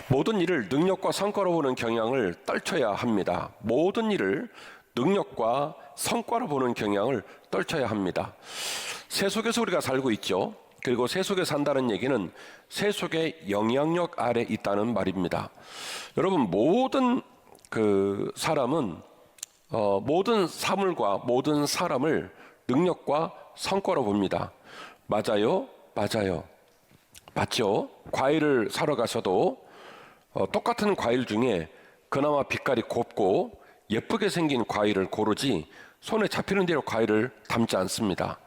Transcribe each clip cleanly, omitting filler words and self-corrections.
모든 일을 능력과 성과로 보는 경향을 떨쳐야 합니다. 모든 일을 능력과 성과로 보는 경향을 떨쳐야 합니다. 새 속에서 우리가 살고 있죠. 그리고 새 속에 산다는 얘기는 새 속의 영향력 아래 있다는 말입니다. 여러분, 모든 사람은 모든 사물과 모든 사람을 능력과 성과로 봅니다. 맞아요? 맞아요. 맞죠? 과일을 사러 가셔도 똑같은 과일 중에 그나마 빛깔이 곱고 예쁘게 생긴 과일을 고르지 손에 잡히는 대로 과일을 담지 않습니다.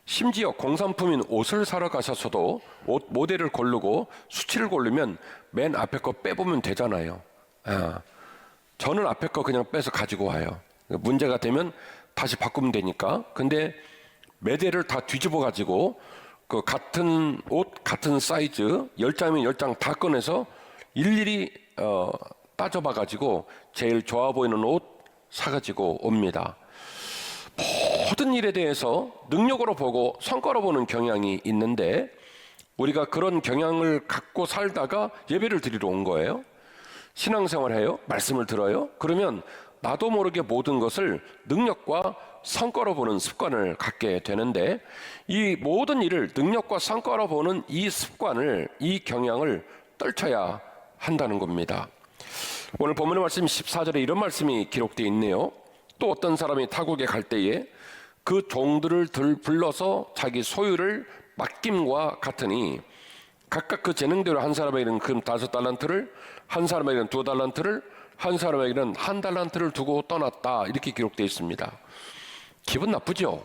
심지어 공산품인 옷을 사러 가셔서도 옷 모델을 고르고 수치를 고르면 맨 앞에 거 빼보면 되잖아요. 저는 앞에 거 그냥 빼서 가지고 와요. 문제가 되면 다시 바꾸면 되니까. 근데 매대를 다 뒤집어 가지고 그 같은 옷, 같은 사이즈 10장이면 10장 다 꺼내서 일일이 따져봐 가지고 제일 좋아 보이는 옷 사가지고 옵니다. 모든 일에 대해서 능력으로 보고 성과로 보는 경향이 있는데 우리가 그런 경향을 갖고 살다가 예배를 드리러 온 거예요. 신앙생활 해요? 말씀을 들어요? 그러면 나도 모르게 모든 것을 능력과 성과로 보는 습관을 갖게 되는데 이 모든 일을 능력과 성과로 보는 이 습관을, 이 경향을 떨쳐야 한다는 겁니다. 오늘 본문의 말씀 14절에 이런 말씀이 기록되어 있네요. 또 어떤 사람이 타국에 갈 때에 그 종들을 불러서 자기 소유를 맡김과 같으니 각각 그 재능대로 한 사람에게는 금 5달란트를, 한 사람에게는 2달란트를, 한 사람에게는 1달란트를 두고 떠났다. 이렇게 기록되어 있습니다. 기분 나쁘죠?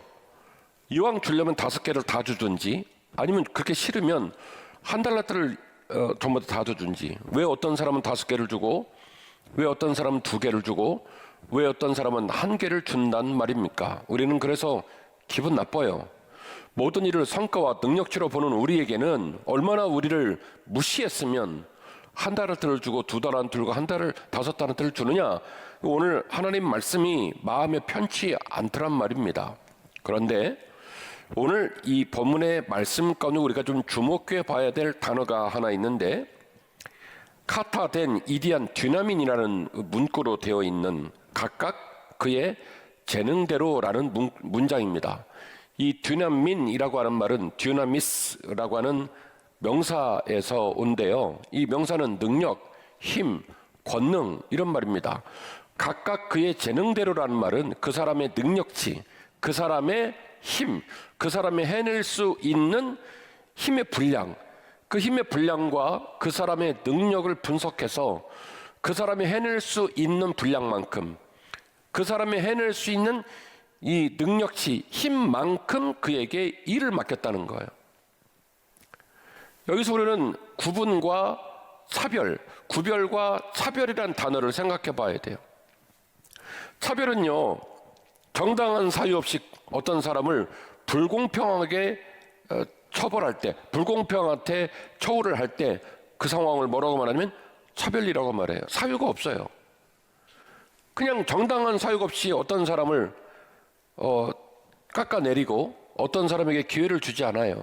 이왕 주려면 5개를 다 주든지 아니면 그렇게 싫으면 1달란트를 전부 다 주든지. 왜 어떤 사람은 5개를 주고 왜 어떤 사람은 2개를 주고 왜 어떤 사람은 1개를 준단 말입니까? 우리는 그래서 기분 나빠요. 모든 일을 성과와 능력치로 보는 우리에게는 얼마나 우리를 무시했으면 1달란트를 주고 2달란트를 주고 5달란트를 주느냐. 오늘 하나님 말씀이 마음에 편치 않더란 말입니다. 그런데 오늘 이 본문의 말씀 가운데 우리가 좀 주목해 봐야 될 단어가 하나 있는데 카타된 이디안 듀나민이라는 문구로 되어 있는 각각 그의 재능대로라는 문장입니다. 이 듀나민이라고 하는 말은 듀나미스라고 하는 명사에서 온데요. 이 명사는 능력, 힘, 권능 이런 말입니다. 각각 그의 재능대로라는 말은 그 사람의 능력치, 그 사람의 힘, 그 사람이 해낼 수 있는 힘의 분량, 그 힘의 분량과 그 사람의 능력을 분석해서 그 사람이 해낼 수 있는 분량만큼 그 사람이 해낼 수 있는 이 능력치, 힘만큼 그에게 일을 맡겼다는 거예요. 여기서 우리는 구분과 차별, 구별과 차별이라는 단어를 생각해 봐야 돼요. 차별은요, 정당한 사유 없이 어떤 사람을 불공평하게 처벌할 때, 불공평한테 처우를 할 때 그 상황을 뭐라고 말하냐면 차별이라고 말해요. 사유가 없어요. 그냥 정당한 사유가 없이 어떤 사람을 깎아내리고 어떤 사람에게 기회를 주지 않아요.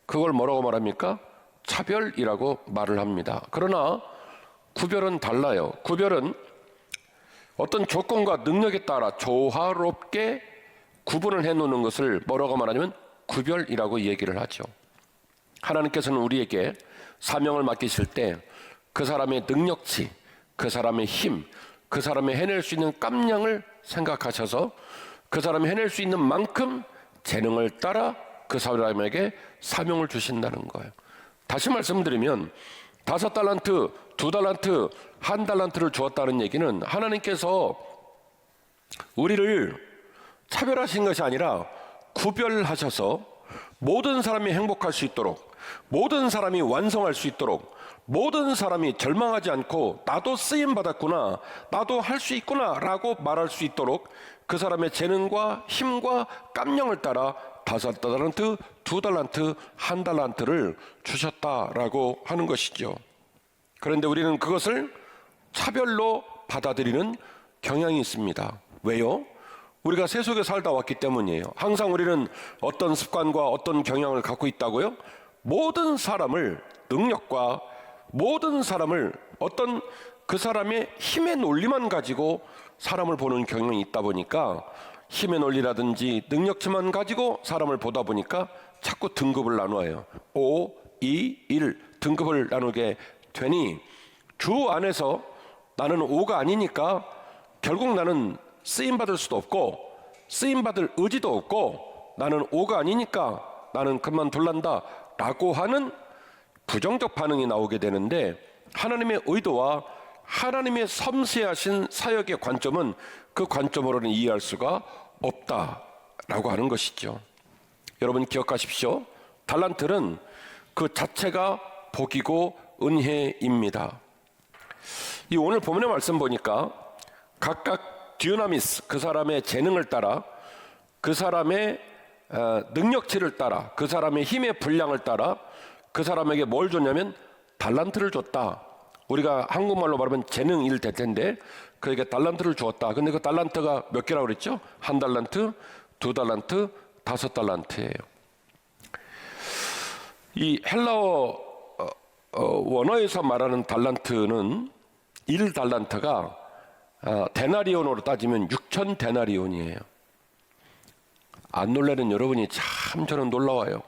그걸 뭐라고 말합니까? 차별이라고 말을 합니다. 그러나 구별은 달라요. 구별은 어떤 조건과 능력에 따라 조화롭게 구분을 해놓는 것을 뭐라고 말하냐면 구별이라고 얘기를 하죠. 하나님께서는 우리에게 사명을 맡기실 때 그 사람의 능력치, 그 사람의 힘, 그 사람이 해낼 수 있는 깜냥을 생각하셔서 그 사람이 해낼 수 있는 만큼 재능을 따라 그 사람에게 사명을 주신다는 거예요. 다시 말씀드리면 5달란트, 2달란트, 1달란트를 주었다는 얘기는 하나님께서 우리를 차별하신 것이 아니라 구별하셔서 모든 사람이 행복할 수 있도록, 모든 사람이 완성할 수 있도록, 모든 사람이 절망하지 않고 나도 쓰임 받았구나, 나도 할 수 있구나 라고 말할 수 있도록 그 사람의 재능과 힘과 깜냥을 따라 5달란트, 2달란트, 1달란트를 주셨다라고 하는 것이죠. 그런데 우리는 그것을 차별로 받아들이는 경향이 있습니다. 왜요? 우리가 새 속에 살다 왔기 때문이에요. 항상 우리는 어떤 습관과 어떤 경향을 갖고 있다고요? 모든 사람을 능력과 모든 사람을 어떤 그 사람의 힘의 논리만 가지고 사람을 보는 경향이 있다 보니까 힘의 논리라든지 능력치만 가지고 사람을 보다 보니까 자꾸 등급을 나누어요. 5, 2, 1 등급을 나누게 되니 주 안에서 나는 5가 아니니까 결국 나는 쓰임받을 수도 없고 쓰임받을 의지도 없고 나는 5가 아니니까 나는 그만둘란다 라고 하는 부정적 반응이 나오게 되는데, 하나님의 의도와 하나님의 섬세하신 사역의 관점은 그 관점으로는 이해할 수가 없다라고 하는 것이죠. 여러분 기억하십시오. 달란트는 그 자체가 복이고 은혜입니다. 이 오늘 본문의 말씀 보니까 각각 듀나미스, 그 사람의 재능을 따라, 그 사람의 능력치를 따라, 그 사람의 힘의 분량을 따라 그 사람에게 뭘 줬냐면 달란트를 줬다. 우리가 한국말로 말하면 재능일 될 텐데 그에게 달란트를 주었다. 근데 그 달란트가 몇 개라고 그랬죠? 1달란트, 2달란트, 5달란트예요. 이 헬라어 원어에서 말하는 달란트는 1달란트가 데나리온으로 따지면 6천 데나리온이에요. 안 놀라는 여러분이 참 저는 놀라워요.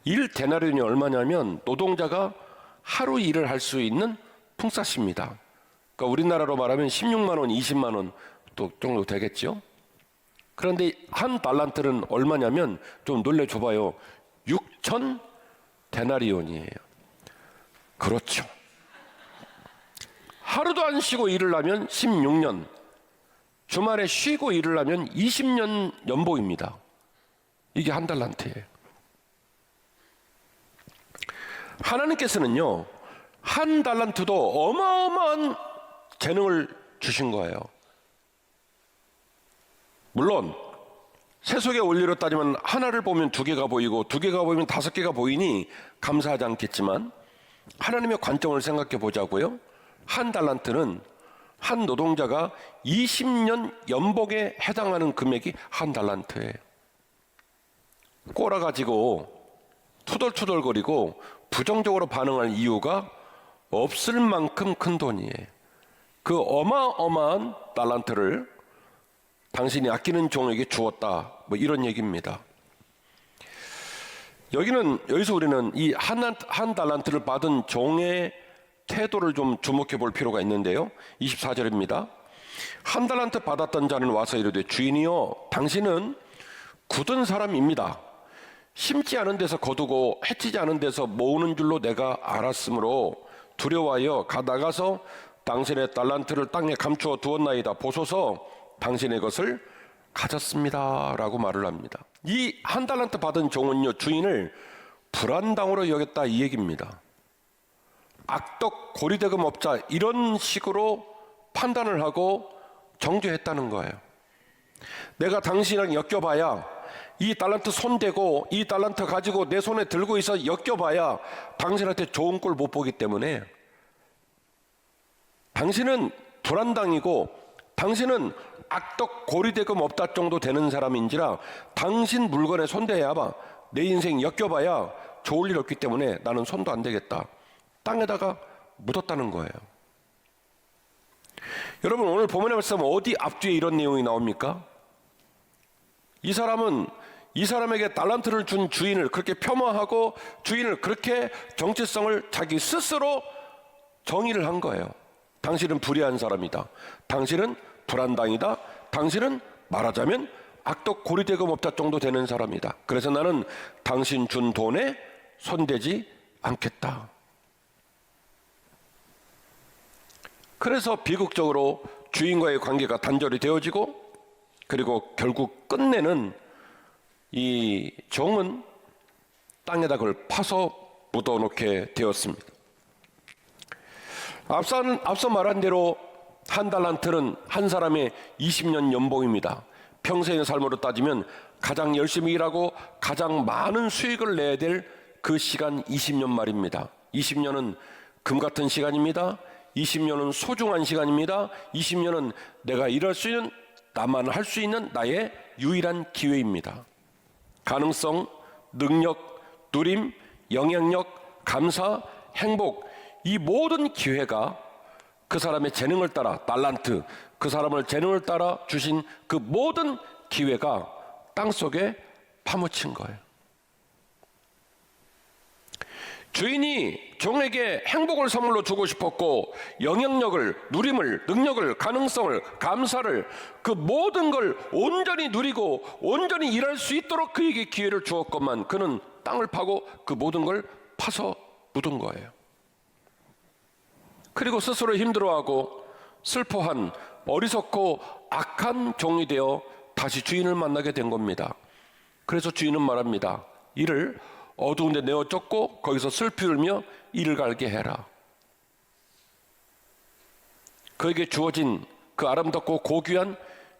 1데나리온이 얼마냐면 노동자가 하루 일을 할 수 있는 품삯입니다. 그러니까 우리나라로 말하면 16만 원, 20만 원 정도 되겠죠. 그런데 1달란트는 얼마냐면 좀 놀래줘봐요. 6천 데나리온이에요. 그렇죠. 하루도 안 쉬고 일을 하면 16년, 주말에 쉬고 일을 하면 20년 연봉입니다. 이게 1달란트예요. 하나님께서는요 1달란트도 어마어마한 재능을 주신 거예요. 물론 세속의 원리로 따지면 하나를 보면 2개가 보이고 2개가 보이면 5개가 보이니 감사하지 않겠지만 하나님의 관점을 생각해 보자고요. 1달란트는 한 노동자가 20년 연봉에 해당하는 금액이 1달란트예요. 꼬라가지고 투덜투덜거리고 부정적으로 반응할 이유가 없을 만큼 큰 돈이에요. 그 어마어마한 달란트를 당신이 아끼는 종에게 주었다, 뭐 이런 얘기입니다. 여기서 우리는 이 한 달란트를 받은 종의 태도를 좀 주목해 볼 필요가 있는데요. 24절입니다. 1달란트 받았던 자는 와서 이르되 주인이여 당신은 굳은 사람입니다. 심지 않은 데서 거두고 해치지 않은 데서 모으는 줄로 내가 알았으므로 두려워하여 나가서 당신의 달란트를 땅에 감추어 두었나이다. 보소서 당신의 것을 가졌습니다 라고 말을 합니다. 이 1달란트 받은 종은요 주인을 불안당으로 여겼다 이 얘기입니다. 악덕 고리대금 업자 이런 식으로 판단을 하고 정죄했다는 거예요. 내가 당신이랑 엮여봐야 이 달란트 손대고 이 달란트 가지고 내 손에 들고 있어 엮여봐야 당신한테 좋은 꼴 못 보기 때문에 당신은 불안당이고 당신은 악덕 고리대금 업자 정도 되는 사람인지라 당신 물건에 손대야 봐. 내 인생 엮여봐야 좋을 일 없기 때문에 나는 손도 안 대겠다. 땅에다가 묻었다는 거예요. 여러분 오늘 본문의 말씀 어디 앞뒤에 이런 내용이 나옵니까? 이 사람에게 달란트를 준 주인을 그렇게 폄하하고 주인을 그렇게 정체성을 자기 스스로 정의를 한 거예요. 당신은 불의한 사람이다. 당신은 불안당이다. 당신은 말하자면 악덕 고리대금 업자 정도 되는 사람이다. 그래서 나는 당신 준 돈에 손대지 않겠다. 그래서 비극적으로 주인과의 관계가 단절이 되어지고 그리고 결국 끝내는 이 종은 땅에다 그걸 파서 묻어놓게 되었습니다. 앞서 말한 대로 1달란트는 한 사람의 20년 연봉입니다. 평생의 삶으로 따지면 가장 열심히 일하고 가장 많은 수익을 내야 될 그 시간 20년 말입니다. 20년은 금 같은 시간입니다. 20년은 소중한 시간입니다. 20년은 내가 일할 수 있는, 나만 할 수 있는 나의 유일한 기회입니다. 가능성, 능력, 누림, 영향력, 감사, 행복 이 모든 기회가 그 사람의 재능을 따라, 달란트, 그 사람을 재능을 따라 주신 그 모든 기회가 땅속에 파묻힌 거예요. 주인이 종에게 행복을 선물로 주고 싶었고, 영향력을, 누림을, 능력을, 가능성을, 감사를, 그 모든 걸 온전히 누리고 온전히 일할 수 있도록 그에게 기회를 주었건만 그는 땅을 파고 그 모든 걸 파서 묻은 거예요. 그리고 스스로 힘들어하고 슬퍼한 어리석고 악한 종이 되어 다시 주인을 만나게 된 겁니다. 그래서 주인은 말합니다. 이를 어두운 데 내어 쫓고 거기서 슬피 울며 이를 갈게 해라. 그에게 주어진 그 아름답고 고귀한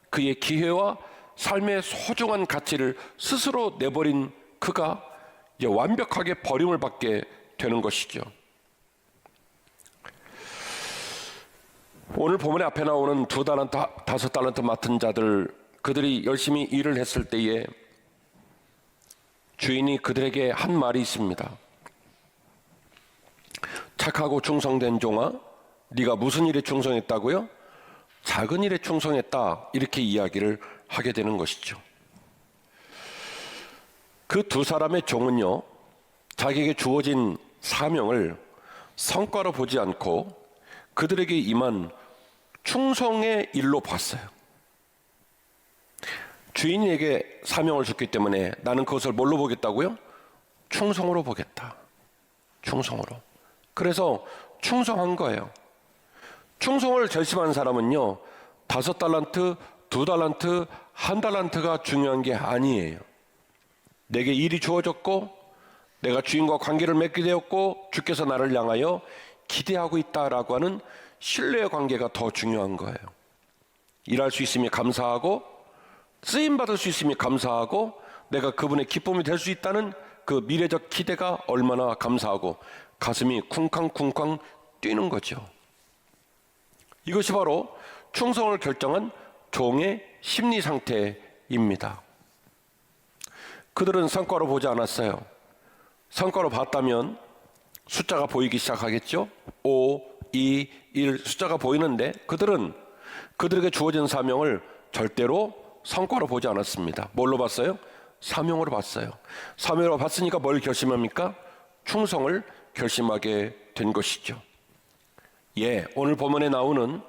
그의 기회와 삶의 소중한 가치를 스스로 내버린 그가 이제 완벽하게 버림을 받게 되는 것이죠. 오늘 본문의 앞에 나오는 2달란트, 5달란트 맡은 자들, 그들이 열심히 일을 했을 때에 주인이 그들에게 한 말이 있습니다. 착하고 충성된 종아, 네가 무슨 일에 충성했다고요? 작은 일에 충성했다. 이렇게 이야기를 하게 되는 것이죠. 그 2사람의 종은요, 자기에게 주어진 사명을 성과로 보지 않고 그들에게 임한 충성의 일로 봤어요. 주인에게 사명을 줬기 때문에 나는 그것을 뭘로 보겠다고요? 충성으로 보겠다. 충성으로. 그래서 충성한 거예요. 충성을 결심한 사람은요, 5달란트, 2달란트, 1달란트가 중요한 게 아니에요. 내게 일이 주어졌고 내가 주인과 관계를 맺게 되었고 주께서 나를 향하여 기대하고 있다라고 하는 신뢰의 관계가 더 중요한 거예요. 일할 수 있으면 감사하고 쓰임받을 수 있으면 감사하고 내가 그분의 기쁨이 될 수 있다는 그 미래적 기대가 얼마나 감사하고 가슴이 쿵쾅쿵쾅 뛰는 거죠. 이것이 바로 충성을 결정한 종의 심리 상태입니다. 그들은 성과로 보지 않았어요. 성과로 봤다면 숫자가 보이기 시작하겠죠. 5, 2, 1 숫자가 보이는데 그들은 그들에게 주어진 사명을 절대로 성과로 보지 않았습니다. 뭘로 봤어요? 사명으로 봤어요. 사명으로 봤으니까 뭘 결심합니까? 충성을 결심하게 된 것이죠. 오늘 본문에 나오는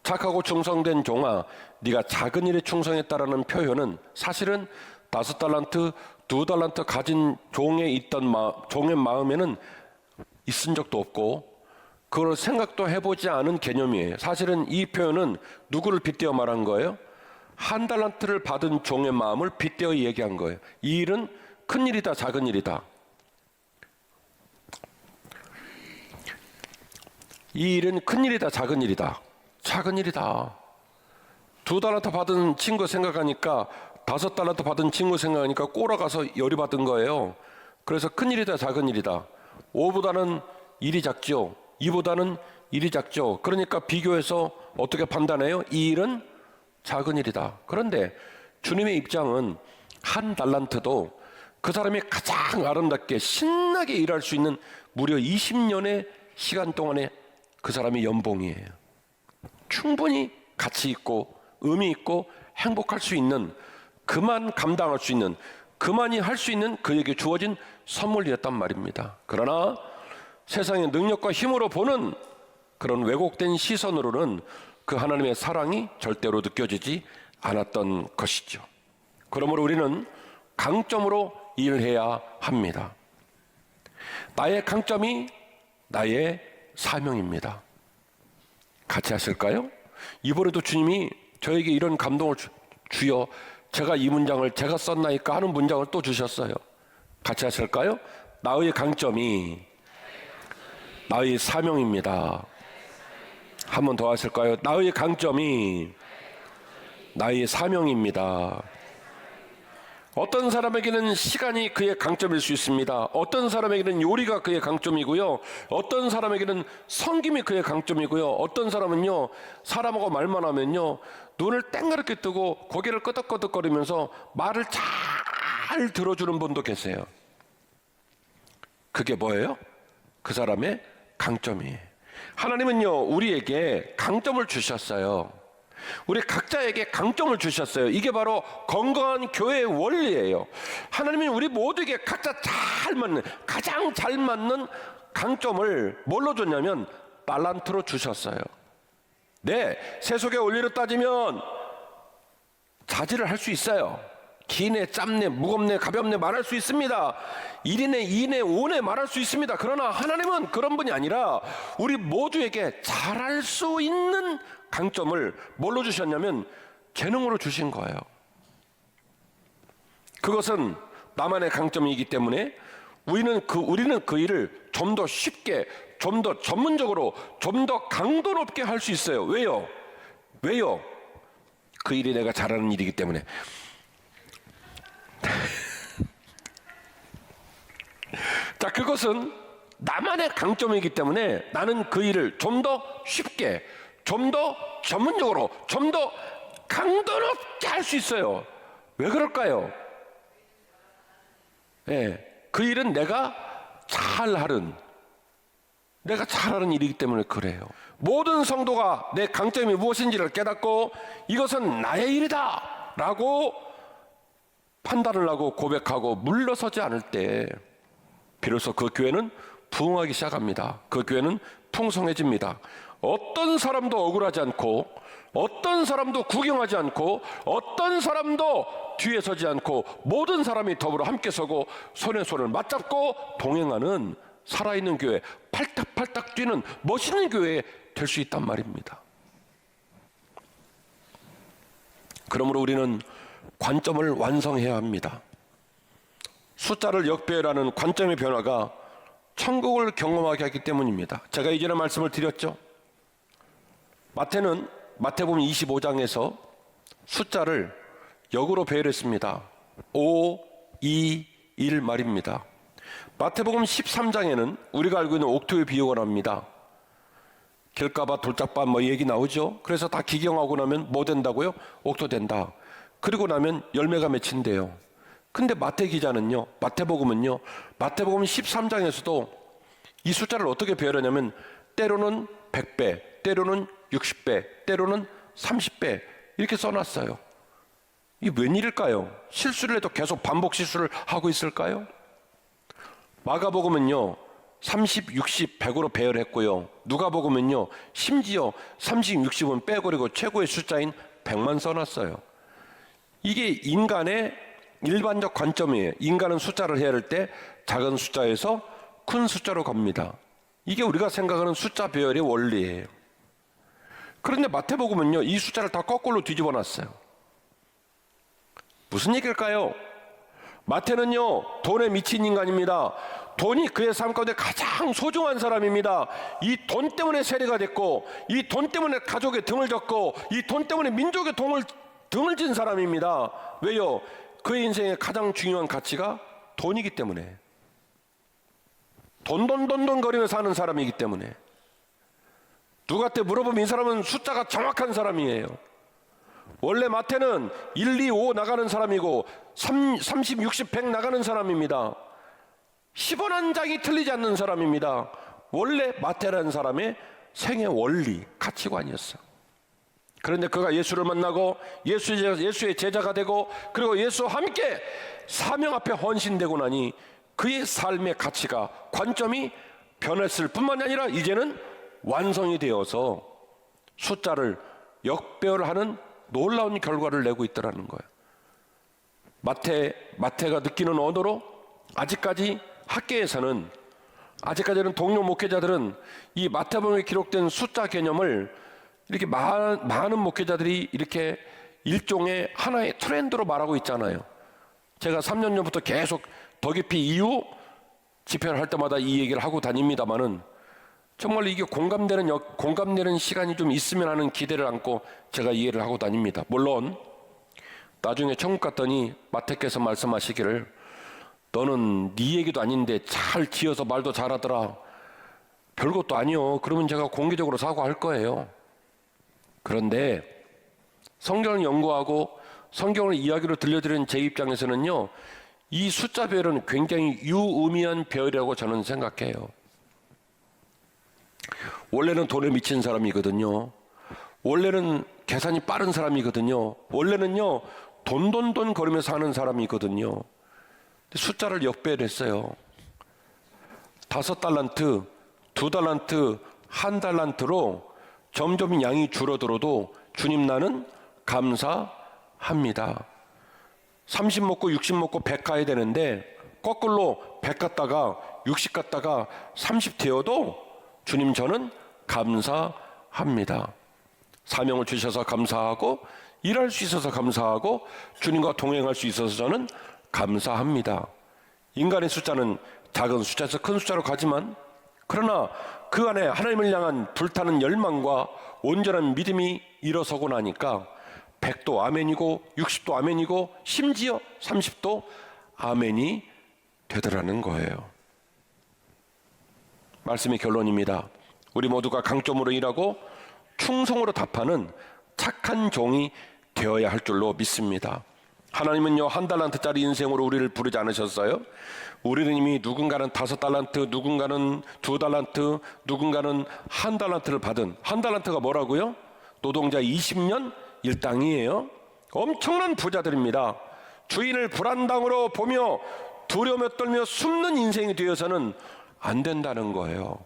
착하고 충성된 종아, 네가 작은 일에 충성했다라는 표현은 사실은 5달란트, 2달란트 가진 종의 마음에는 있은 적도 없고 그걸 생각도 해보지 않은 개념이에요. 사실은 이 표현은 누구를 빗대어 말한 거예요? 1달란트를 받은 종의 마음을 빗대어 얘기한 거예요. 이 일은 큰 일이다, 작은 일이다. 이 일은 큰 일이다, 작은 일이다. 작은 일이다. 2달란트 받은 친구 생각하니까 5달란트 받은 친구 생각하니까 꼬라가서 열이 받은 거예요. 그래서 큰 일이다, 작은 일이다. 5보다는 1이 작죠. 2보다는 1이 작죠. 그러니까 비교해서 어떻게 판단해요? 이 일은 작은 일이다. 그런데 주님의 입장은 1달란트도 그 사람이 가장 아름답게 신나게 일할 수 있는 무려 20년의 시간 동안에 그 사람의 연봉이에요. 충분히 가치 있고 의미 있고 행복할 수 있는, 그만 감당할 수 있는, 그만이 할 수 있는 그에게 주어진 선물이었단 말입니다. 그러나 세상의 능력과 힘으로 보는 그런 왜곡된 시선으로는 그 하나님의 사랑이 절대로 느껴지지 않았던 것이죠. 그러므로 우리는 강점으로 일해야 합니다. 나의 강점이 나의 사명입니다. 같이 하실까요? 이번에도 주님이 저에게 이런 감동을 주여 제가 이 문장을 제가 썼나이까 하는 문장을 또 주셨어요. 같이 하실까요? 나의 강점이 나의 사명입니다. 한 번 더 하실까요? 나의 강점이 나의 사명입니다. 어떤 사람에게는 시간이 그의 강점일 수 있습니다. 어떤 사람에게는 요리가 그의 강점이고요. 어떤 사람에게는 섬김이 그의 강점이고요. 어떤 사람은요, 사람하고 말만 하면요, 눈을 땡그랗게 뜨고 고개를 끄덕끄덕거리면서 말을 잘 들어주는 분도 계세요. 그게 뭐예요? 그 사람의 강점이에요. 하나님은요, 우리에게 강점을 주셨어요. 우리 각자에게 강점을 주셨어요. 이게 바로 건강한 교회의 원리예요. 하나님은 우리 모두에게 각자 잘 맞는, 가장 잘 맞는 강점을 뭘로 줬냐면 달란트로 주셨어요. 네, 세속의 원리로 따지면 자질을 할 수 있어요. 기네, 짬네, 무겁네, 가볍네 말할 수 있습니다. 1이네, 2네, 5네 말할 수 있습니다. 그러나 하나님은 그런 분이 아니라 우리 모두에게 잘할 수 있는 강점을 뭘로 주셨냐면 재능으로 주신 거예요. 그것은 나만의 강점이기 때문에 우리는 그 일을 좀 더 쉽게, 좀 더 전문적으로, 좀 더 강도 높게 할 수 있어요. 왜요? 그 일이 내가 잘하는 일이기 때문에. 자, 그것은 나만의 강점이기 때문에 나는 그 일을 좀 더 쉽게, 좀 더 전문적으로, 좀 더 강도 높게 할 수 있어요. 왜 그럴까요? 그 일은 내가 잘하는 일이기 때문에 그래요. 모든 성도가 내 강점이 무엇인지를 깨닫고 이것은 나의 일이다 라고 판단을 하고 고백하고 물러서지 않을 때 비로소 그 교회는 부흥하기 시작합니다. 그 교회는 풍성해집니다. 어떤 사람도 억울하지 않고, 어떤 사람도 구경하지 않고, 어떤 사람도 뒤에 서지 않고, 모든 사람이 더불어 함께 서고 손에 손을 맞잡고 동행하는 살아있는 교회, 팔딱팔딱 뛰는 멋있는 교회 될 수 있단 말입니다. 그러므로 우리는 관점을 완성해야 합니다. 숫자를 역배열하는 관점의 변화가 천국을 경험하게 하기 때문입니다. 제가 이전에 말씀을 드렸죠. 마태복음 25장에서 숫자를 역으로 배열했습니다. 5, 2, 1 말입니다. 마태복음 13장에는 우리가 알고 있는 옥토의 비유가 나옵니다. 길가밭, 돌짝밭 뭐 얘기 나오죠. 그래서 다 기경하고 나면 뭐 된다고요? 옥토 된다. 그리고 나면 열매가 맺힌대요. 근데 마태복음은요, 마태복음 13장에서도 이 숫자를 어떻게 배열하냐면 때로는 100배, 때로는 60배, 때로는 30배 이렇게 써놨어요. 이게 웬일일까요? 실수를 해도 계속 반복 실수를 하고 있을까요? 마가복음은요 30, 60, 100으로 배열했고요. 누가복음은요 심지어 30, 60은 빼버리고 최고의 숫자인 100만 써놨어요. 이게 인간의 일반적 관점이에요. 인간은 숫자를 해야 할 때 작은 숫자에서 큰 숫자로 갑니다. 이게 우리가 생각하는 숫자 배열의 원리예요. 그런데 마태복음은요 이 숫자를 다 거꾸로 뒤집어 놨어요. 무슨 얘기일까요? 마태는요 돈에 미친 인간입니다. 돈이 그의 삶 가운데 가장 소중한 사람입니다. 이 돈 때문에 세리가 됐고, 이 돈 때문에 가족의 등을 졌고, 이 돈 때문에 민족의 등을 진 사람입니다. 왜요? 그의 인생의 가장 중요한 가치가 돈이기 때문에, 돈 거리며 사는 사람이기 때문에. 누구한테 물어보면 이 사람은 숫자가 정확한 사람이에요. 원래 마태는 1, 2, 5 나가는 사람이고 30, 60, 100 나가는 사람입니다. 10원 한 장이 틀리지 않는 사람입니다. 원래 마태라는 사람의 생애 원리, 가치관이었어요. 그런데 그가 예수를 만나고 예수의 제자가 되고, 그리고 예수와 함께 사명 앞에 헌신되고 나니 그의 삶의 가치가, 관점이 변했을 뿐만이 아니라 이제는 완성이 되어서 숫자를 역배열하는 놀라운 결과를 내고 있더라는 거예요. 마태가 느끼는 언어로 아직까지 학계에서는, 아직까지는 동료 목회자들은 이 마태복음에 기록된 숫자 개념을 이렇게 많은 목회자들이 이렇게 일종의 하나의 트렌드로 말하고 있잖아요. 제가 3년 전부터 계속 더 깊이 이유 집회를 할 때마다 이 얘기를 하고 다닙니다만은 정말 이게 공감되는 시간이 좀 있으면 하는 기대를 안고 제가 이해를 하고 다닙니다. 물론 나중에 천국 갔더니 마태께서 말씀하시기를 너는 네 얘기도 아닌데 잘 지어서 말도 잘하더라. 별것도 아니요. 그러면 제가 공개적으로 사과할 거예요. 그런데 성경을 연구하고 성경을 이야기로 들려드리는 제 입장에서는요, 이 숫자 배열은 굉장히 유의미한 배열이라고 저는 생각해요. 원래는 돈에 미친 사람이거든요. 원래는 계산이 빠른 사람이거든요. 원래는요, 돈 거리면서 사는 사람이거든요. 숫자를 역배했어요. 5달란트, 2달란트, 1달란트로 점점 양이 줄어들어도 주님 나는 감사합니다. 30 먹고 60 먹고 100 가야 되는데 거꾸로 100 갔다가 60 갔다가 30 되어도 주님 저는 감사합니다. 사명을 주셔서 감사하고 일할 수 있어서 감사하고 주님과 동행할 수 있어서 저는 감사합니다. 인간의 숫자는 작은 숫자에서 큰 숫자로 가지만 그러나 그 안에 하나님을 향한 불타는 열망과 온전한 믿음이 일어서고 나니까 100도 아멘이고 60도 아멘이고 심지어 30도 아멘이 되더라는 거예요. 말씀의 결론입니다. 우리 모두가 강점으로 일하고 충성으로 답하는 착한 종이 되어야 할 줄로 믿습니다. 하나님은요 1달란트짜리 인생으로 우리를 부르지 않으셨어요. 우리는 이미 누군가는 5달란트, 누군가는 2달란트, 누군가는 1달란트를 받은 1달란트가 뭐라고요? 노동자 20년 일당이에요. 엄청난 부자들입니다. 주인을 불안당으로 보며 두려움에 떨며 숨는 인생이 되어서는 안 된다는 거예요.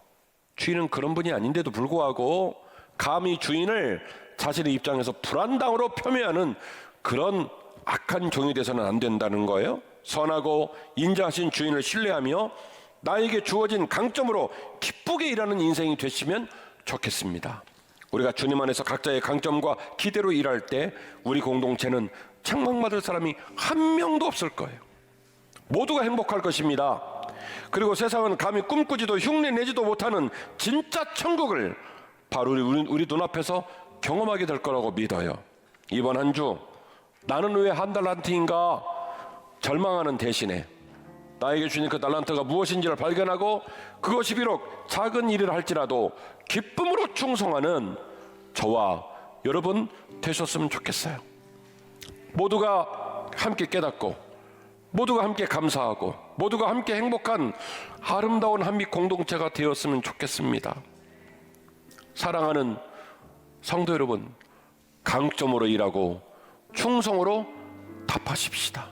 주인은 그런 분이 아닌데도 불구하고 감히 주인을 자신의 입장에서 불안당으로 폄훼하는 그런 악한 종이 돼서는 안 된다는 거예요. 선하고 인자하신 주인을 신뢰하며 나에게 주어진 강점으로 기쁘게 일하는 인생이 되시면 좋겠습니다. 우리가 주님 안에서 각자의 강점과 기대로 일할 때 우리 공동체는 책망받을 사람이 한 명도 없을 거예요. 모두가 행복할 것입니다. 그리고 세상은 감히 꿈꾸지도 흉내내지도 못하는 진짜 천국을 바로 우리 눈앞에서 경험하게 될 거라고 믿어요. 이번 한 주 나는 왜 1달란트인가 절망하는 대신에 나에게 주신 그 달란트가 무엇인지를 발견하고 그것이 비록 작은 일을 할지라도 기쁨으로 충성하는 저와 여러분 되셨으면 좋겠어요. 모두가 함께 깨닫고 모두가 함께 감사하고 모두가 함께 행복한 아름다운 한빛 공동체가 되었으면 좋겠습니다. 사랑하는 성도 여러분, 강점으로 일하고 충성으로 답하십시다.